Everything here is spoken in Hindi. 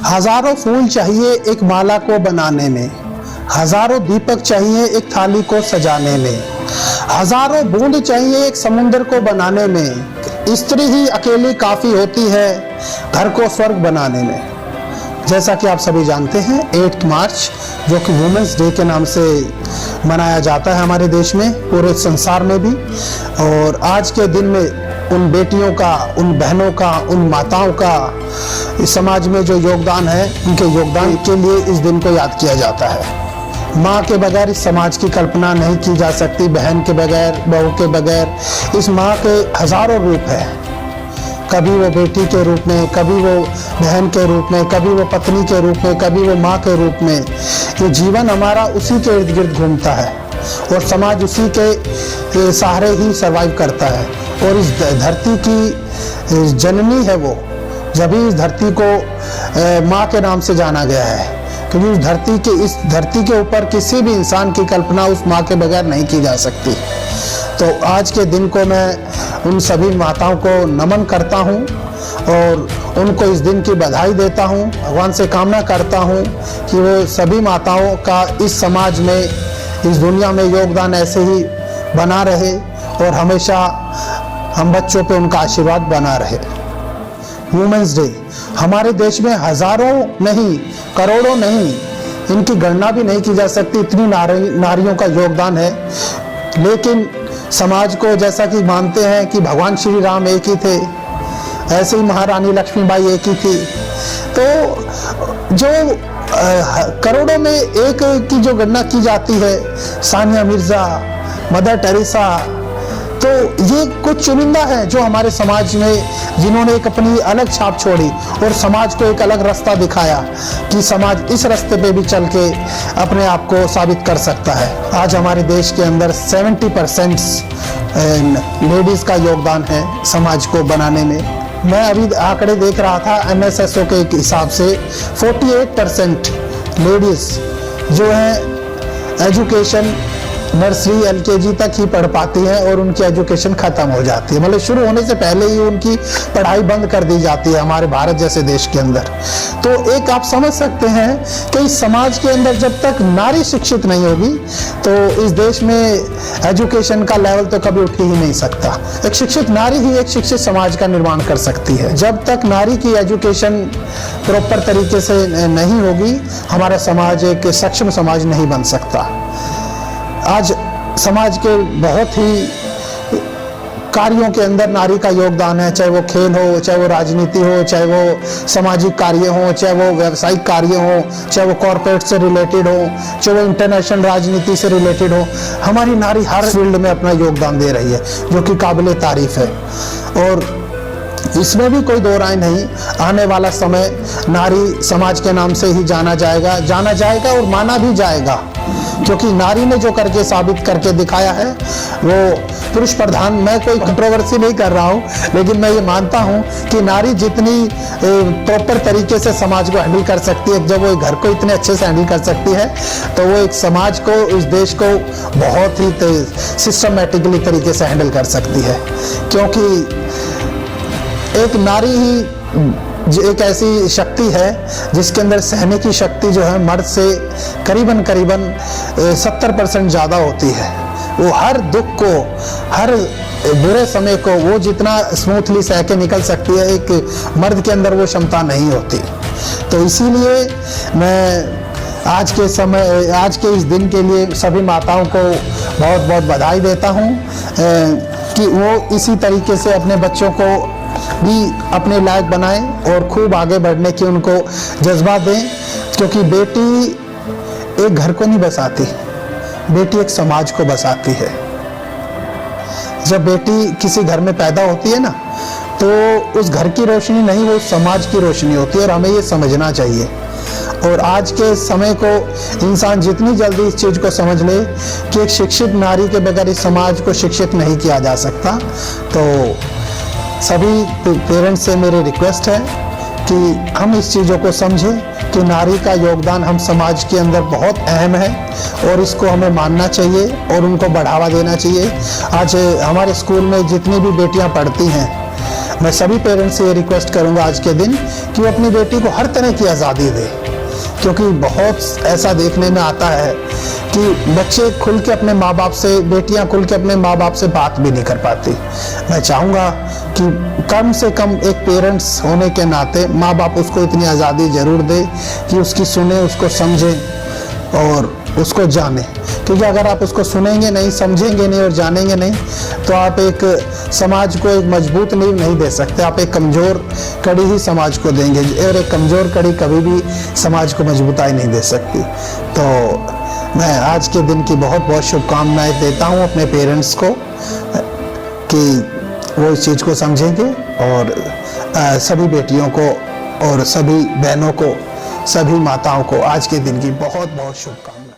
हजारों फूल चाहिए एक माला को बनाने में, हजारों दीपक चाहिए एक थाली को सजाने में, हजारों बूंद चाहिए एक समुद्र को बनाने में। स्त्री ही अकेली काफी होती है घर को स्वर्ग बनाने में। जैसा कि आप सभी जानते हैं 8 मार्च जो कि वुमेन्स डे के नाम से मनाया जाता है हमारे देश में, पूरे संसार में भी। और आज के दिन में उन बेटियों का, उन बहनों का, उन माताओं का इस समाज में जो योगदान है, उनके योगदान के लिए इस दिन को याद किया जाता है। माँ के बगैर इस समाज की कल्पना नहीं की जा सकती, बहन के बगैर, बहू के बगैर। इस माँ के हजारों रूप है, कभी वो बेटी के रूप में, कभी वो बहन के रूप में, कभी वो पत्नी के रूप में, कभी वो माँ के रूप में। ये जीवन हमारा उसी के इर्द गिर्द घूमता है और समाज उसी के सहारे ही सर्वाइव करता है। और इस धरती की जननी है वो, जब इस धरती को माँ के नाम से जाना गया है, क्योंकि इस धरती के ऊपर किसी भी इंसान की कल्पना उस माँ के बगैर नहीं की जा सकती। तो आज के दिन को मैं उन सभी माताओं को नमन करता हूँ और उनको इस दिन की बधाई देता हूँ। भगवान से कामना करता हूँ कि वो सभी माताओं का इस समाज में, इस दुनिया में योगदान ऐसे ही बना रहे और हमेशा हम बच्चों पे उनका आशीर्वाद बना रहे। वुमेन्स डे हमारे देश में हजारों नहीं, करोड़ों नहीं, इनकी गणना भी नहीं की जा सकती, इतनी नारियों का योगदान है। लेकिन समाज को जैसा कि मानते हैं कि भगवान श्री राम एक ही थे, ऐसे ही महारानी लक्ष्मीबाई एक ही थी। तो जो करोड़ों में एक की जो गणना की जाती है, सानिया मिर्जा, मदर टेरेसा, तो ये कुछ चुनिंदा है जो हमारे समाज में, जिन्होंने एक अपनी अलग छाप छोड़ी और समाज को एक अलग रास्ता दिखाया कि समाज इस रास्ते पे भी चल के अपने आप को साबित कर सकता है। आज हमारे देश के अंदर 70% लेडीज का योगदान है समाज को बनाने में। मैं अभी आंकड़े देख रहा था MSSO के हिसाब से 48% लेडीज जो हैं एजुकेशन नर्सरी LKG तक ही पढ़ पाती हैं और उनकी एजुकेशन खत्म हो जाती है, मतलब शुरू होने से पहले ही उनकी पढ़ाई बंद कर दी जाती है हमारे भारत जैसे देश के अंदर। तो एक आप समझ सकते हैं कि इस समाज के अंदर जब तक नारी शिक्षित नहीं होगी तो इस देश में एजुकेशन का लेवल तो कभी उठ ही नहीं सकता। एक शिक्षित नारी ही एक शिक्षित समाज का निर्माण कर सकती है। जब तक नारी की एजुकेशन प्रॉपर तरीके से नहीं होगी, हमारा समाज एक सक्षम समाज नहीं बन सकता। आज समाज के बहुत ही कार्यों के अंदर नारी का योगदान है, चाहे वो खेल हो, चाहे वो राजनीति हो, चाहे वो सामाजिक कार्य हो, चाहे वो व्यावसायिक कार्य हो, चाहे वो कॉर्पोरेट से रिलेटेड हो, चाहे वो इंटरनेशनल राजनीति से रिलेटेड हो। हमारी नारी हर फील्ड में अपना योगदान दे रही है, जो कि काबिले तारीफ है और इसमें भी कोई दो राय नहीं। आने वाला समय नारी समाज के नाम से ही जाना जाएगा और माना भी जाएगा, क्योंकि नारी ने जो करके साबित करके दिखाया है वो पुरुष प्रधान। मैं कोई कंट्रोवर्सी नहीं कर रहा हूँ, लेकिन मैं ये मानता हूँ कि नारी जितनी प्रॉपर तरीके से समाज को हैंडल कर सकती है, जब वो घर को इतने अच्छे से हैंडल कर सकती है, तो वो एक समाज को, इस देश को बहुत ही सिस्टमेटिकली तरीके से हैंडल कर सकती है। क्योंकि एक नारी ही एक ऐसी शक्ति है जिसके अंदर सहने की शक्ति जो है मर्द से करीबन 70% ज़्यादा होती है। वो हर दुख को, हर बुरे समय को वो जितना स्मूथली सह के निकल सकती है, एक मर्द के अंदर वो क्षमता नहीं होती। तो इसीलिए मैं आज के इस दिन के लिए सभी माताओं को बहुत बहुत बधाई देता हूँ कि वो इसी तरीके से अपने बच्चों को भी अपने लायक बनाएं और खूब आगे बढ़ने की उनको जज्बा दें। क्योंकि बेटी एक घर को नहीं बसाती, बेटी एक समाज को बसाती है। जब बेटी किसी घर में पैदा होती है ना, तो उस घर की रोशनी नहीं, वो समाज की रोशनी होती है और हमें ये समझना चाहिए। और आज के समय को इंसान जितनी जल्दी इस चीज़ को समझ ले कि एक शिक्षित नारी के बगैर इस समाज को शिक्षित नहीं किया जा सकता। तो सभी पेरेंट्स से मेरी रिक्वेस्ट है कि हम इस चीज़ों को समझें कि नारी का योगदान हम समाज के अंदर बहुत अहम है और इसको हमें मानना चाहिए और उनको बढ़ावा देना चाहिए। आज हमारे स्कूल में जितनी भी बेटियां पढ़ती हैं, मैं सभी पेरेंट्स से ये रिक्वेस्ट करूंगा आज के दिन कि वो अपनी बेटी को हर तरह की आज़ादी दे, क्योंकि बहुत ऐसा देखने में आता है कि बच्चे खुल के अपने माँ बाप से, बेटियां खुल के अपने माँ बाप से बात भी नहीं कर पाती। मैं चाहूँगा कि कम से कम एक पेरेंट्स होने के नाते माँ बाप उसको इतनी आज़ादी ज़रूर दे कि उसकी सुने, उसको समझे और उसको जाने। क्योंकि अगर आप उसको सुनेंगे नहीं, समझेंगे नहीं और जानेंगे नहीं, तो आप एक समाज को एक मजबूत नींव नहीं दे सकते। आप एक कमज़ोर कड़ी ही समाज को देंगे, और एक कमज़ोर कड़ी कभी भी समाज को मजबूताई नहीं दे सकती। तो मैं आज के दिन की बहुत बहुत शुभकामनाएं देता हूं अपने पेरेंट्स को कि वो इस चीज़ को समझेंगे, और सभी बेटियों को और सभी बहनों को, सभी माताओं को आज के दिन की बहुत बहुत शुभकामनाएं।